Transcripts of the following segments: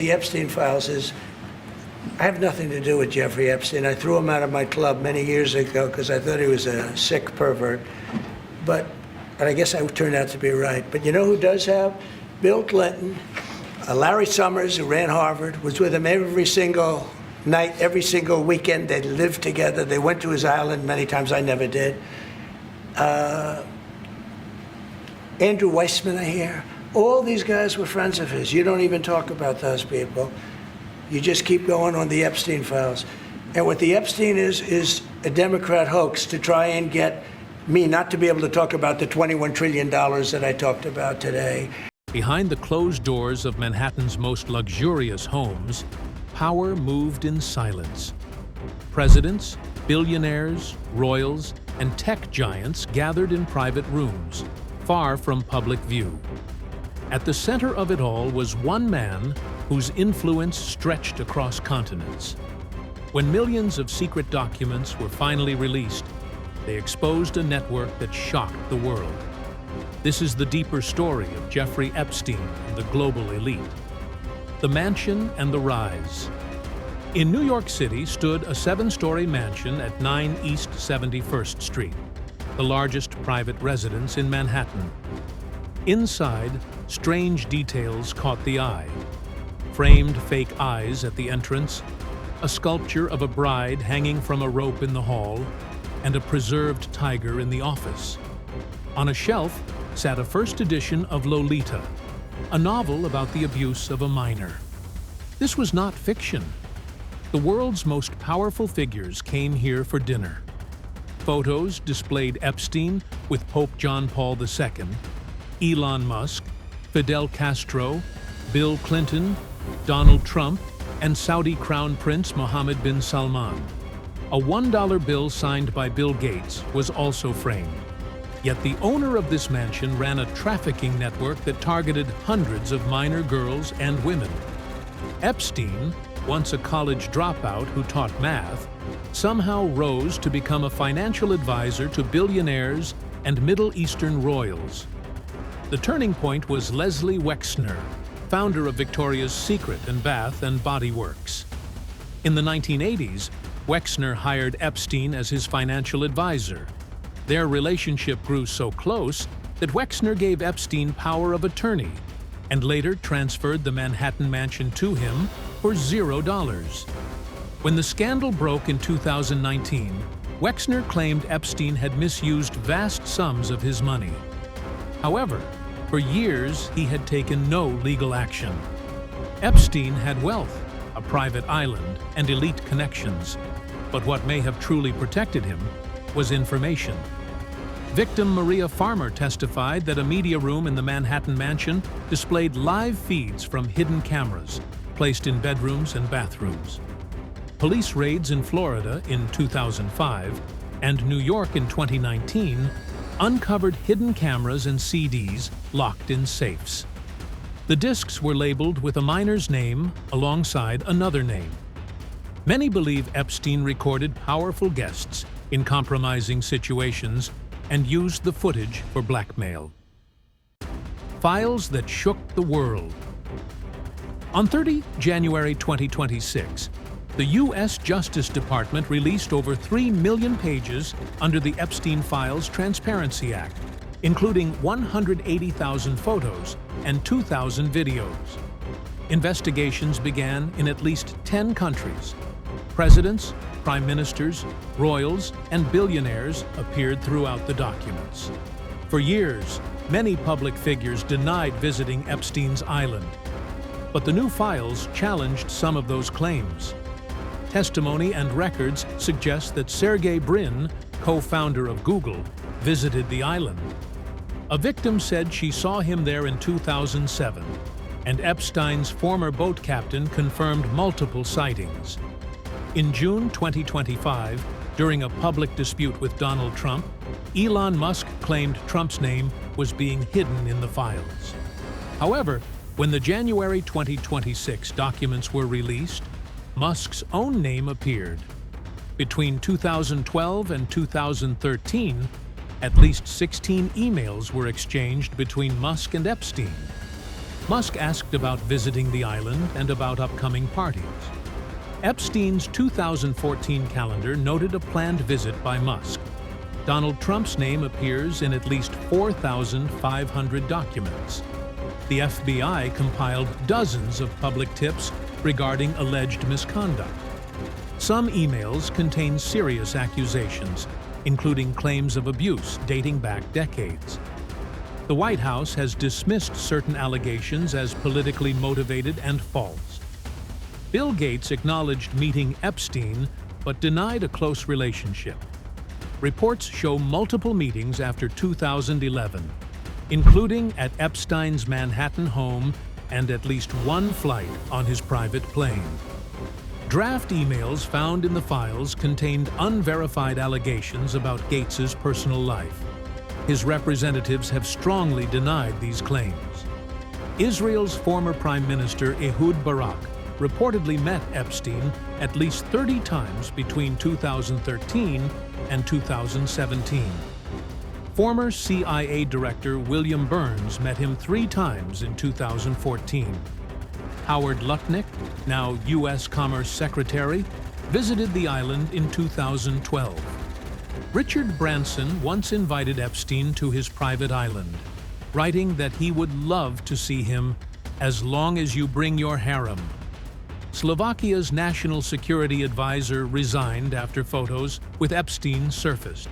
The Epstein files is, I have nothing to do with Jeffrey Epstein. I threw him out of my club many years ago because I thought he was a sick pervert. But I guess I turned out to be right. But you know who does have? Bill Clinton, Larry Summers, who ran Harvard, was with him every single night, every single weekend. They lived together. They went to his island many times. I never did. Andrew Weissman, I hear. All these guys were friends of his. You don't even talk about those people. You just keep going on the Epstein files. And what the Epstein is a Democrat hoax to try and get me not to be able to talk about the $21 trillion that I talked about today. Behind the closed doors of Manhattan's most luxurious homes, power moved in silence. Presidents, billionaires, royals, and tech giants gathered in private rooms, far from public view. At the center of it all was one man whose influence stretched across continents. When millions of secret documents were finally released, they exposed a network that shocked the world. This is the deeper story of Jeffrey Epstein and the global elite. The Mansion and the Rise. In New York City stood a 7-story mansion at 9 East 71st Street, the largest private residence in Manhattan. Inside, strange details caught the eye. Framed fake eyes at the entrance, a sculpture of a bride hanging from a rope in the hall, and a preserved tiger in the office. On a shelf sat a first edition of Lolita, a novel about the abuse of a minor. This was not fiction. The world's most powerful figures came here for dinner. Photos displayed Epstein with Pope John Paul II, Elon Musk, Fidel Castro, Bill Clinton, Donald Trump, and Saudi Crown Prince Mohammed bin Salman. A $1 bill signed by Bill Gates was also framed. Yet the owner of this mansion ran a trafficking network that targeted hundreds of minor girls and women. Epstein, once a college dropout who taught math, somehow rose to become a financial advisor to billionaires and Middle Eastern royals. The turning point was Leslie Wexner, founder of Victoria's Secret and Bath and Body Works. In the 1980s, Wexner hired Epstein as his financial advisor. Their relationship grew so close that Wexner gave Epstein power of attorney and later transferred the Manhattan mansion to him for $0. When the scandal broke in 2019, Wexner claimed Epstein had misused vast sums of his money. However, for years he had taken no legal action. Epstein had wealth, a private island, and elite connections. But what may have truly protected him was information. Victim Maria Farmer testified that a media room in the Manhattan mansion displayed live feeds from hidden cameras placed in bedrooms and bathrooms. Police raids in Florida in 2005 and New York in 2019 uncovered hidden cameras and CDs locked in safes. The discs were labeled with a minor's name alongside another name. Many believe Epstein recorded powerful guests in compromising situations and used the footage for blackmail. Files that shook the world. On 30 January 2026, the U.S. Justice Department released over 3 million pages under the Epstein Files Transparency Act, including 180,000 photos and 2,000 videos. Investigations began in at least 10 countries. Presidents, prime ministers, royals, and billionaires appeared throughout the documents. For years, many public figures denied visiting Epstein's island. But the new files challenged some of those claims. Testimony and records suggest that Sergey Brin, co-founder of Google, visited the island. A victim said she saw him there in 2007, and Epstein's former boat captain confirmed multiple sightings. In June 2025, during a public dispute with Donald Trump, Elon Musk claimed Trump's name was being hidden in the files. However, when the January 2026 documents were released, Musk's own name appeared. Between 2012 and 2013, at least 16 emails were exchanged between Musk and Epstein. Musk asked about visiting the island and about upcoming parties. Epstein's 2014 calendar noted a planned visit by Musk. Donald Trump's name appears in at least 4,500 documents. The FBI compiled dozens of public tips regarding alleged misconduct. Some emails contain serious accusations, including claims of abuse dating back decades. The White House has dismissed certain allegations as politically motivated and false. Bill Gates acknowledged meeting Epstein, but denied a close relationship. Reports show multiple meetings after 2011, including at Epstein's Manhattan home and at least one flight on his private plane. Draft emails found in the files contained unverified allegations about Gates's personal life. His representatives have strongly denied these claims. Israel's former Prime Minister Ehud Barak reportedly met Epstein at least 30 times between 2013 and 2017. Former CIA Director William Burns met him 3 times in 2014. Howard Lutnick, now U.S. Commerce Secretary, visited the island in 2012. Richard Branson once invited Epstein to his private island, writing that he would love to see him as long as you bring your harem. Slovakia's national security advisor resigned after photos with Epstein surfaced.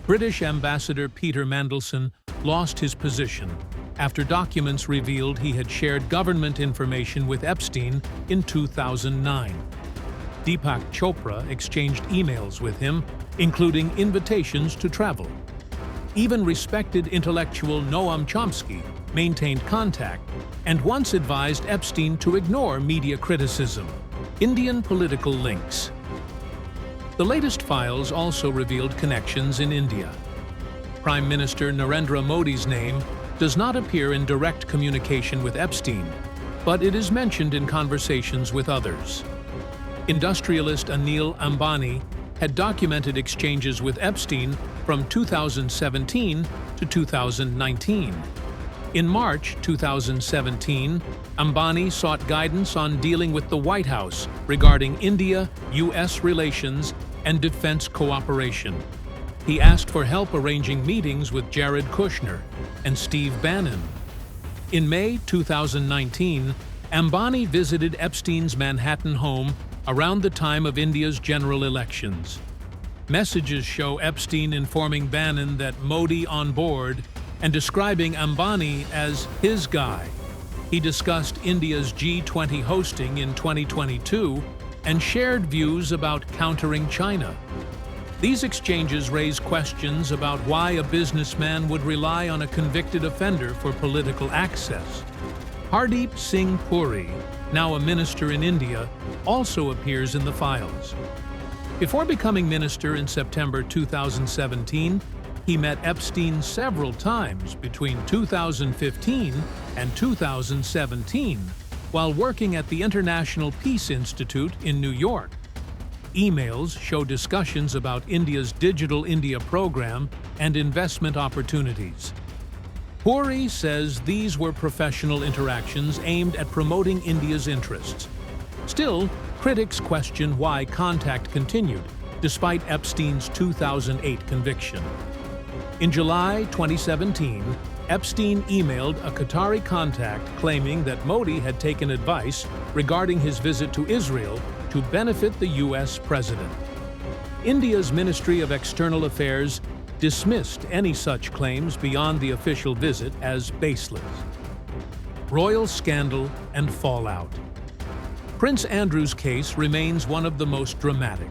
British Ambassador Peter Mandelson lost his position after documents revealed he had shared government information with Epstein in 2009. Deepak Chopra exchanged emails with him, including invitations to travel. Even respected intellectual Noam Chomsky maintained contact and once advised Epstein to ignore media criticism. Indian political links. The latest files also revealed connections in India. Prime Minister Narendra Modi's name does not appear in direct communication with Epstein, but it is mentioned in conversations with others. Industrialist Anil Ambani had documented exchanges with Epstein from 2017 to 2019. In March 2017, Ambani sought guidance on dealing with the White House regarding India-US relations and defense cooperation. He asked for help arranging meetings with Jared Kushner and Steve Bannon. In May 2019, Ambani visited Epstein's Manhattan home around the time of India's general elections. Messages show Epstein informing Bannon that Modi on board and describing Ambani as his guy. He discussed India's G20 hosting in 2022 and shared views about countering China. These exchanges raise questions about why a businessman would rely on a convicted offender for political access. Hardeep Singh Puri, now a minister in India, also appears in the files. Before becoming minister in September 2017, he met Epstein several times between 2015 and 2017 while working at the International Peace Institute in New York. Emails show discussions about India's Digital India program and investment opportunities. Puri says these were professional interactions aimed at promoting India's interests. Still, critics question why contact continued, despite Epstein's 2008 conviction. In July 2017, Epstein emailed a Qatari contact claiming that Modi had taken advice regarding his visit to Israel to benefit the U.S. president. India's Ministry of External Affairs dismissed any such claims beyond the official visit as baseless. Royal scandal and fallout. Prince Andrew's case remains one of the most dramatic.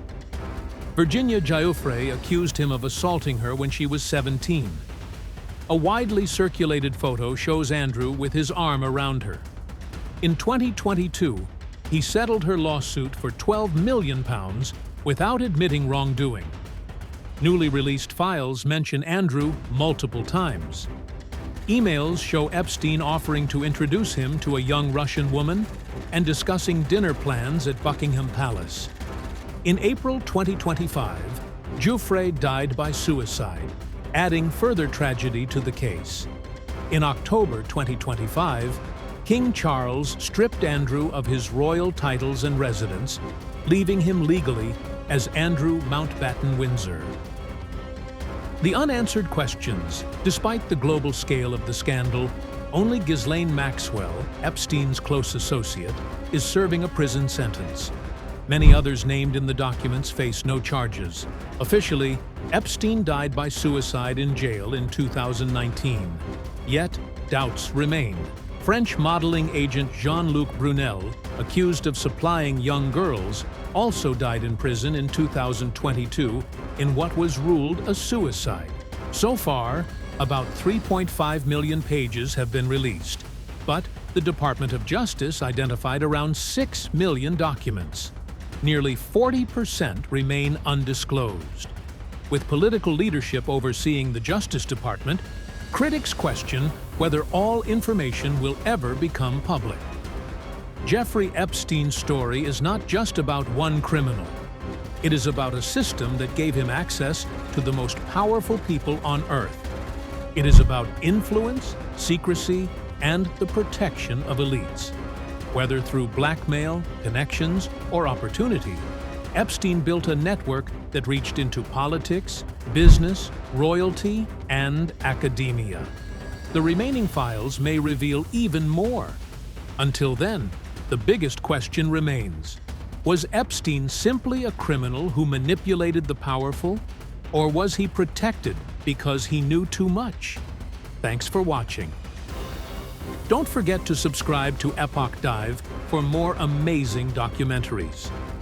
Virginia Giuffre accused him of assaulting her when she was 17. A widely circulated photo shows Andrew with his arm around her. In 2022, he settled her lawsuit for £12 million without admitting wrongdoing. Newly released files mention Andrew multiple times. Emails show Epstein offering to introduce him to a young Russian woman and discussing dinner plans at Buckingham Palace. In April 2025, Giuffre died by suicide, adding further tragedy to the case. In October 2025, King Charles stripped Andrew of his royal titles and residence, leaving him legally as Andrew Mountbatten Windsor. The unanswered questions, despite the global scale of the scandal, only Ghislaine Maxwell, Epstein's close associate, is serving a prison sentence. Many others named in the documents face no charges. Officially, Epstein died by suicide in jail in 2019. Yet, doubts remain. French modeling agent Jean-Luc Brunel, accused of supplying young girls, also died in prison in 2022 in what was ruled a suicide. So far, about 3.5 million pages have been released, but the Department of Justice identified around 6 million documents. Nearly 40% remain undisclosed. With political leadership overseeing the Justice Department, critics question whether all information will ever become public. Jeffrey Epstein's story is not just about one criminal. It is about a system that gave him access to the most powerful people on Earth. It is about influence, secrecy, and the protection of elites. Whether through blackmail, connections, or opportunity, Epstein built a network that reached into politics, business, royalty, and academia. The remaining files may reveal even more. Until then, the biggest question remains: was Epstein simply a criminal who manipulated the powerful, or was he protected because he knew too much? Thanks for watching. Don't forget to subscribe to Epoch Dive for more amazing documentaries.